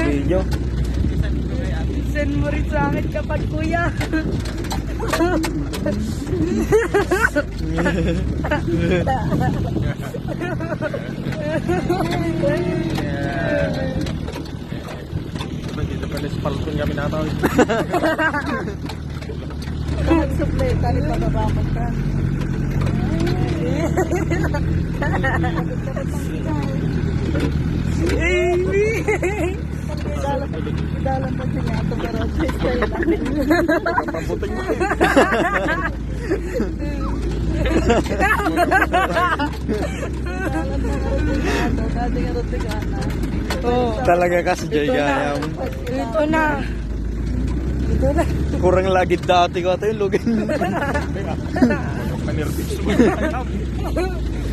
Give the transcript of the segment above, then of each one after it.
Video. Send mo rin sa akin kapag kuya. Dito pala sa palpon kami natawid. Nag-supply ka rin pababakot ka. Dalam pa siya ito pero style namin. Pabuting mo. Talaga ka si Joy Gayam. Ito na. Ito na. Kurang lagi dati ko ito yung lugin. Panirpis mo.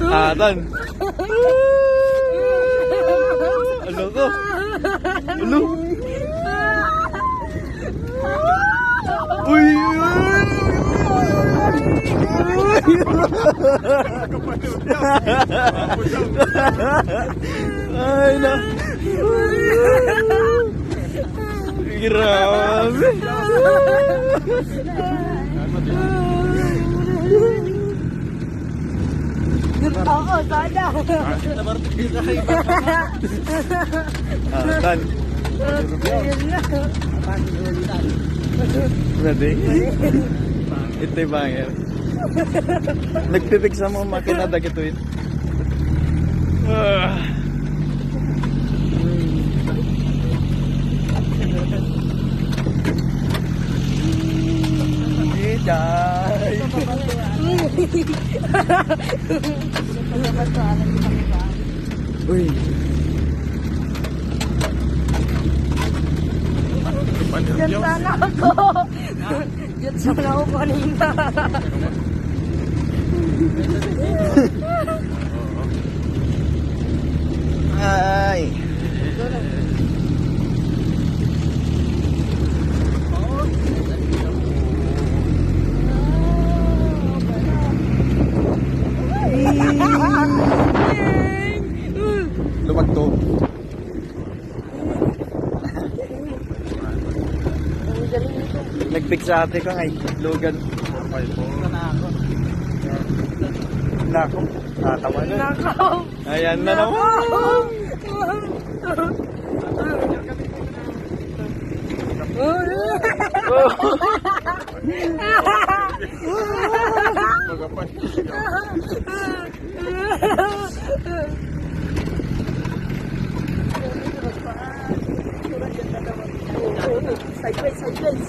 Atan. Ano ko? Ano? Uy! Ay na. Grabe. Oo, sana. Atan. Ready? Ito yung banger. Nagpipik sa mga makina dagito yun. Jai. Uy. Diyan sana ako. Diyan sana ako kanina. Ay. Luwag to. Nagpik sa ate ko ngay. Lugan. Okay po. Nako. Tatawa na. Nako. Ayan na naman. Magapan. Sideways, sideways.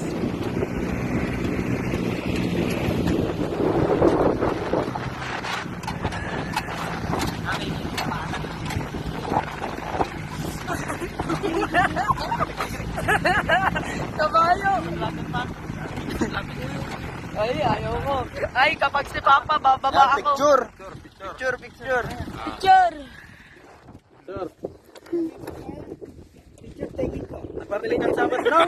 Kabayo. Ay, ayaw ko. Ay, kapag si Papa, bababa ako. Picture. Picture, picture. Picture. Sure. Picture taking ko. Nagpapili kang sabat, no?